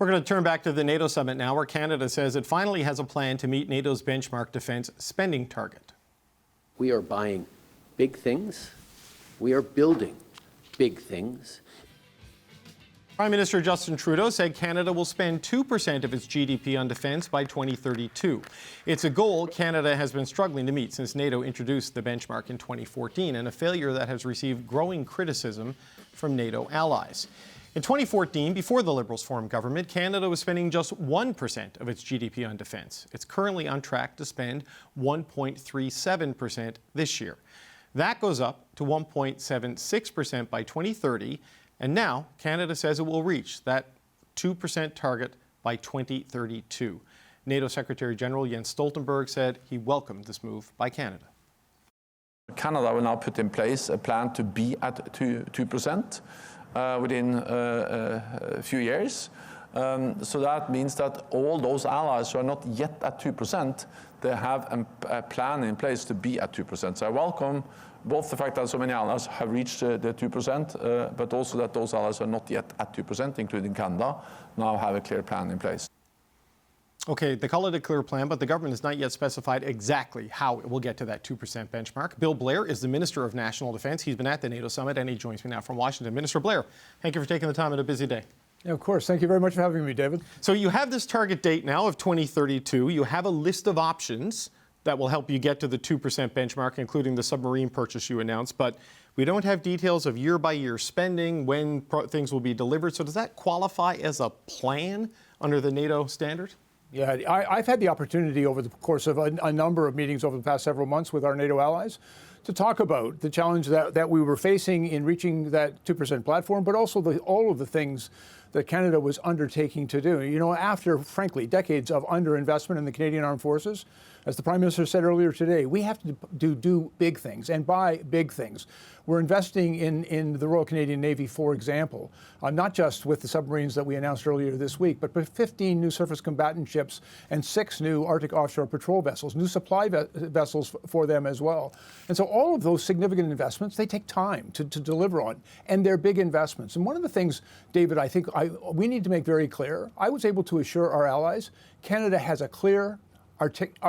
We're going to turn back to the NATO summit now, where Canada says it finally has a plan to meet NATO's benchmark defence spending target. We are buying big things. We are building big things. Prime Minister Justin Trudeau said Canada will spend 2% of its GDP on defence by 2032. It's a goal Canada has been struggling to meet since NATO introduced the benchmark in 2014, and a failure that has received growing criticism from NATO allies. In 2014, before the Liberals formed government, Canada was spending just 1% of its GDP on defence. It's currently on track to spend 1.37% this year. That goes up to 1.76% by 2030, and now Canada says it will reach that 2% target by 2032. NATO Secretary General Jens Stoltenberg said he welcomed this move by Canada. Canada will now put in place a plan to be at 2%. Within a few years. So that means that all those allies who are not yet at 2%, they have a plan in place to be at 2%. So I welcome both the fact that so many allies have reached the 2%, but also that those allies are not yet at 2%, including Canada, now have a clear plan in place. Okay, they call it a clear plan, but the government has not yet specified exactly how it will get to that 2% benchmark. Bill Blair is the Minister of National Defence. He's been at the NATO summit, and he joins me now from Washington. Minister Blair, thank you for taking the time on a busy day. Yeah, of course. Thank you very much for having me, David. So you have this target date now of 2032. You have a list of options that will help you get to the 2% benchmark, including the submarine purchase you announced, but we don't have details of year-by-year spending, when things will be delivered. So does that qualify as a plan under the NATO standard? Yeah, I've had the opportunity over the course of a number of meetings over the past several months with our NATO allies to talk about the challenge that we were facing in reaching that 2% platform, but also all of the things that Canada was undertaking to do. You know, after, frankly, decades of underinvestment in the Canadian Armed Forces, as the Prime Minister said earlier today, we have to do big things and buy big things. We're investing in the Royal Canadian Navy, for example, not just with the submarines that we announced earlier this week, but with 15 new surface combatant ships and 6 new Arctic offshore patrol vessels, new supply vessels for them as well. And so all of those significant investments, they take time to deliver on, and they're big investments. And one of the things, David, I think we need to make very clear, I was able to assure our allies, Canada has a clear,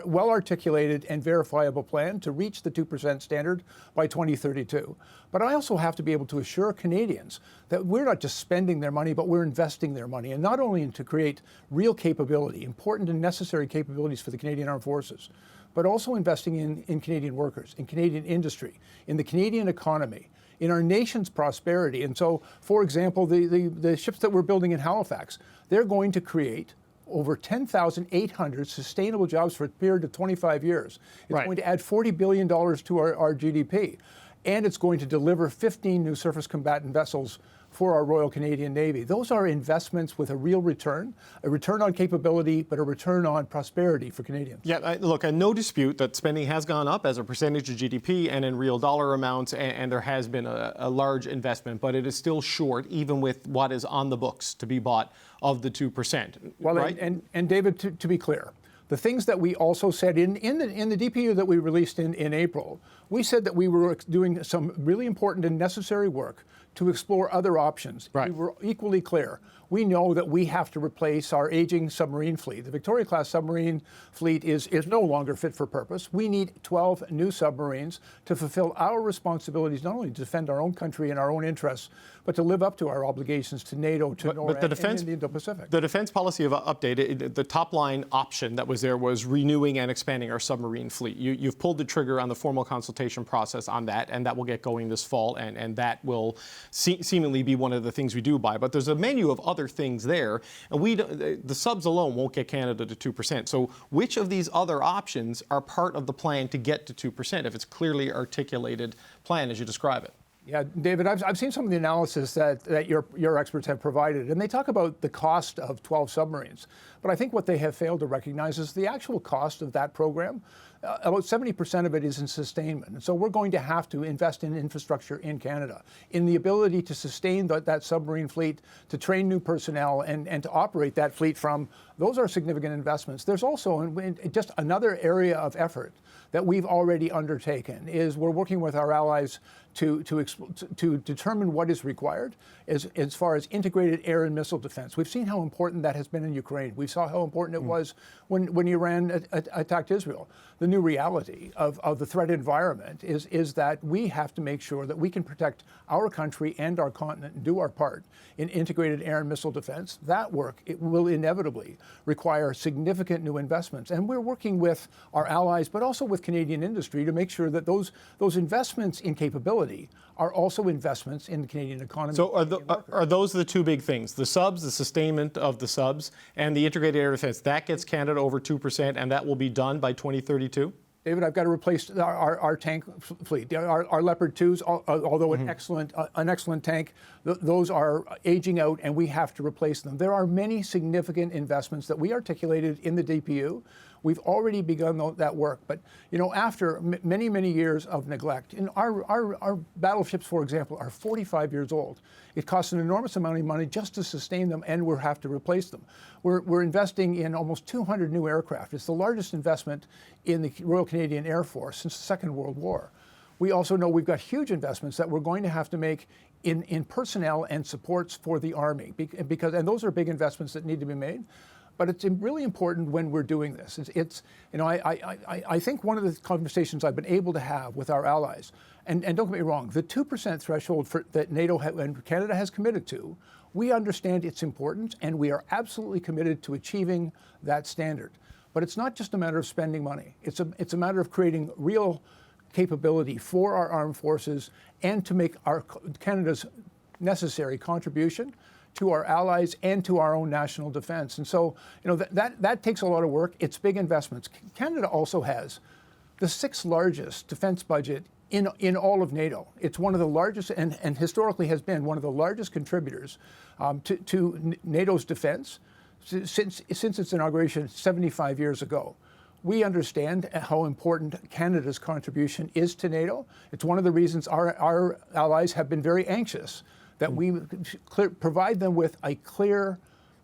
well-articulated and verifiable plan to reach the 2% standard by 2032. But I also have to be able to assure Canadians that we're not just spending their money, but we're investing their money, and not only to create real capability, important and necessary capabilities for the Canadian Armed Forces, but also investing in Canadian workers, in Canadian industry, in the Canadian economy, in our nation's prosperity. And so, for example, the ships that we're building in Halifax, they're going to create over 10,800 sustainable jobs for a period of 25 years. It's going to add $40 billion to our GDP. And it's going to deliver 15 new surface combatant vessels for our Royal Canadian Navy. Those are investments with a real return, a return on capability, but a return on prosperity for Canadians. Yeah, look, no dispute that spending has gone up as a percentage of GDP and in real dollar amounts, and there has been a large investment, but it is still short, even with what is on the books to be bought of the 2%. Well, right? and David, to be clear, the things that we also said in the DPU that we released in April, we said that we were doing some really important and necessary work to explore other options. Right. We were equally clear. We know that we have to replace our aging submarine fleet. The Victoria-class submarine fleet is no longer fit for purpose. We need 12 new submarines to fulfill our responsibilities, not only to defend our own country and our own interests, but to live up to our obligations to NATO, to NORAD, and the Indo-Pacific. The defense policy of update, the top line option that was there was renewing and expanding our submarine fleet. You've pulled the trigger on the formal consultation process on that, and that will get going this fall, and that will seemingly be one of the things we do buy. But there's a menu of other things there, and the subs alone won't get Canada to 2%. So which of these other options are part of the plan to get to 2%, if it's clearly articulated plan as you describe it? Yeah, David, I've seen some of the analysis that your experts have provided, and they talk about the cost of 12 submarines. But I think what they have failed to recognize is the actual cost of that program about 70% of it is in sustainment. And so we're going to have to invest in infrastructure in Canada, in the ability to sustain that submarine fleet, to train new personnel, and to operate that fleet from. Those are significant investments. There's also just another area of effort that we've already undertaken is we're working with our allies to determine what is required as far as integrated air and missile defense. We've seen how important that has been in Ukraine. We saw how important it was when Iran attacked Israel. The new reality of the threat environment is that we have to make sure that we can protect our country and our continent and do our part in integrated air and missile defense. That work, it will inevitably require significant new investments. And we're working with our allies, but also with Canadian industry to make sure that those investments in capability are also investments in the Canadian economy. So are those the two big things? The subs, the sustainment of the subs, and the integrated air defense. That gets Canada over 2%, and that will be done by 2032? David, I've got to replace our tank fleet. Our Leopard 2s, although an excellent tank, those are aging out, and we have to replace them. There are many significant investments that we articulated in the DPU. We've already begun that work, but after many, many years of neglect, and our battleships, for example, are 45 years old. It costs an enormous amount of money just to sustain them, and we'll have to replace them. We're investing in almost 200 new aircraft. It's the largest investment in the Royal Canadian Air Force since the Second World War. We also know we've got huge investments that we're going to have to make in personnel and supports for the Army, and those are big investments that need to be made. But it's really important when we're doing this. I think one of the conversations I've been able to have with our allies, and don't get me wrong, the 2% threshold that NATO and Canada has committed to, we understand its importance, and we are absolutely committed to achieving that standard. But it's not just a matter of spending money. It's a matter of creating real capability for our armed forces and to make Canada's necessary contribution to our allies and to our own national defense. And so, that takes a lot of work. It's big investments. Canada also has the 6th largest defense budget in all of NATO. It's one of the largest and historically has been one of the largest contributors to NATO's defense since its inauguration 75 years ago. We understand how important Canada's contribution is to NATO. It's one of the reasons our allies have been very anxious that we provide them with a clear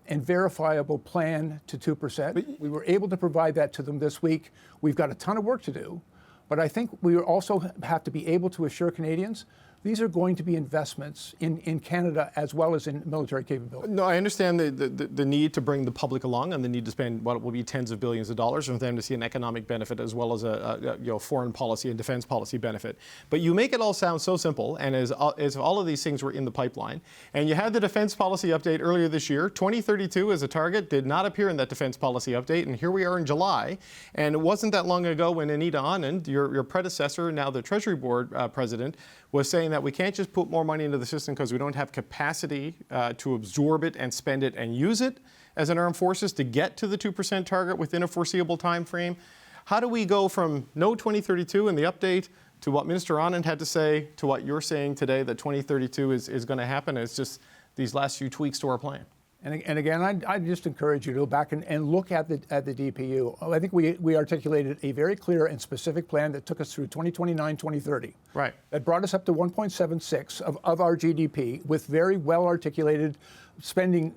and verifiable plan to 2%. We were able to provide that to them this week. We've got a ton of work to do, but I think we also have to be able to assure Canadians these are going to be investments in Canada as well as in military capability. No, I understand the need to bring the public along and the need to spend what will be tens of billions of dollars for them to see an economic benefit as well as a foreign policy and defense policy benefit. But you make it all sound so simple, and as if all of these things were in the pipeline. And you had the defense policy update earlier this year. 2032 as a target did not appear in that defense policy update, and here we are in July. And it wasn't that long ago when Anita Anand, your predecessor, now the Treasury Board president, was saying that we can't just put more money into the system because we don't have capacity to absorb it and spend it and use it as an armed forces to get to the 2% target within a foreseeable time frame. How do we go from no 2032 in the update to what Minister Anand had to say to what you're saying today that 2032 is going to happen? It's just these last few tweaks to our plan. And again, I just encourage you to go back and look at the DPU. I think we articulated a very clear and specific plan that took us through 2029, 2030. Right. That brought us up to 1.76 of our GDP with very well articulated spending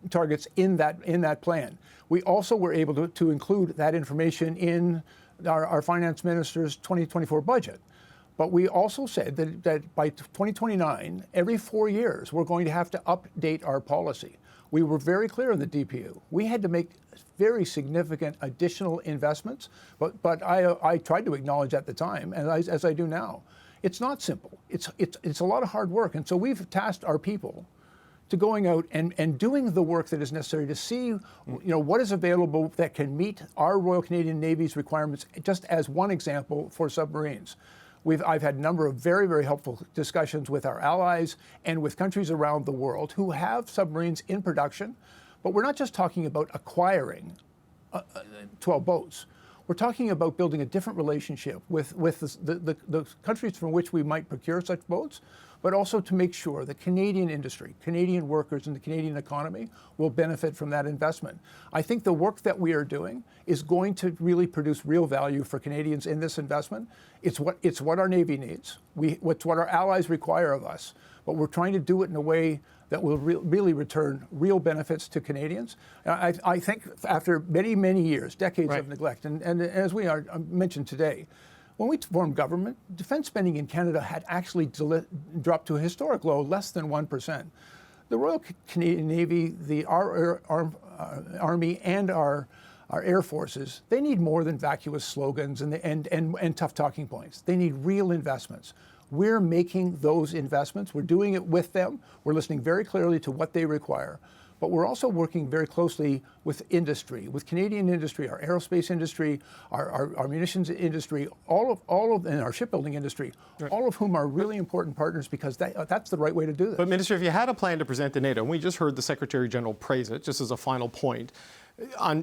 targets in that plan. We also were able to include that information in our finance minister's 2024 budget. But we also said that by 2029, every 4 years, we're going to have to update our policy. We were very clear in the DPU. We had to make very significant additional investments, but I tried to acknowledge at the time, and as I do now, it's not simple. It's a lot of hard work, and so we've tasked our people to going out and doing the work that is necessary to see, what is available that can meet our Royal Canadian Navy's requirements, just as one example for submarines. I've had a number of very, very helpful discussions with our allies and with countries around the world who have submarines in production. But we're not just talking about acquiring 12 boats. We're talking about building a different relationship with the countries from which we might procure such boats, but also to make sure that Canadian industry, Canadian workers, and the Canadian economy will benefit from that investment. I think the work that we are doing is going to really produce real value for Canadians in this investment. It's what our Navy needs. It's what our allies require of us. But we're trying to do it in a way that will really return real benefits to Canadians. I think after many, many years, decades of neglect, and as we mentioned today, when we formed government, defence spending in Canada had actually dropped to a historic low, less than 1%. The Royal Canadian Navy, our Army, and our Air Forces, they need more than vacuous slogans and tough talking points. They need real investments. We're making those investments. We're doing it with them. We're listening very clearly to what they require. But we're also working very closely with industry, with Canadian industry, our aerospace industry, our munitions industry, and our shipbuilding industry, all of whom are really important partners because that's the right way to do this. But Minister, if you had a plan to present to NATO, and we just heard the Secretary General praise it, just as a final point,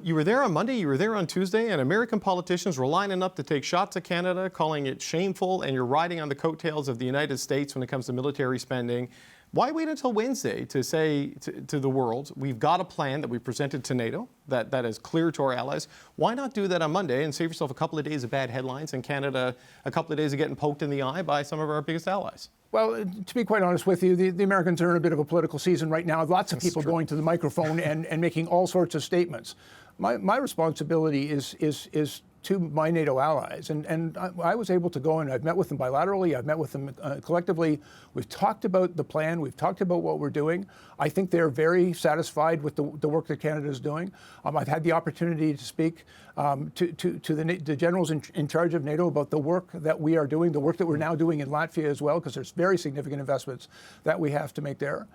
you were there on Monday, you were there on Tuesday, and American politicians were lining up to take shots at Canada, calling it shameful, and you're riding on the coattails of the United States when it comes to military spending. Why wait until Wednesday to say to the world, we've got a plan that we presented to NATO that is clear to our allies? Why not do that on Monday and save yourself a couple of days of bad headlines and Canada a couple of days of getting poked in the eye by some of our biggest allies? Well, to be quite honest with you, the Americans are in a bit of a political season right now. Lots of people going to the microphone and making all sorts of statements. My responsibility is to my NATO allies. And I was able to go and I've met with them bilaterally, I've met with them collectively. We've talked about the plan, we've talked about what we're doing. I think they're very satisfied with the work that Canada is doing. I've had the opportunity to speak to the generals in charge of NATO about the work that we are doing, the work that we're now doing in Latvia as well, because there's very significant investments that we have to make there.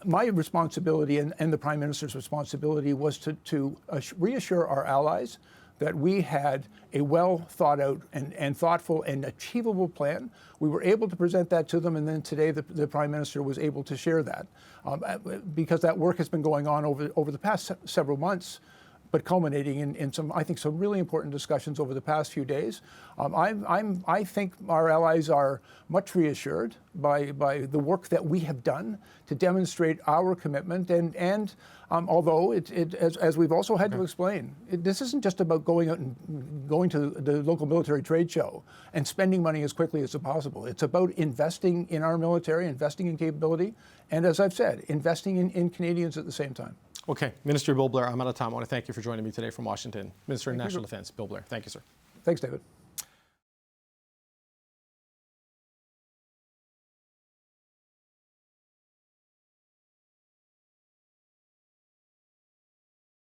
My responsibility and the Prime Minister's responsibility was to reassure our allies that we had a well thought out and thoughtful and achievable plan. We were able to present that to them, and then today the Prime Minister was able to share that because that work has been going on over the past several months, but culminating in some really important discussions over the past few days. I think our allies are much reassured by the work that we have done to demonstrate our commitment. And although as we've also had to explain, this isn't just about going out and going to the local military trade show and spending money as quickly as possible. It's about investing in our military, investing in capability, and as I've said, investing in Canadians at the same time. Okay, Minister Bill Blair, I'm out of time. I want to thank you for joining me today from Washington. Minister of National Defense, Bill Blair. Thank you, sir. Thanks, David.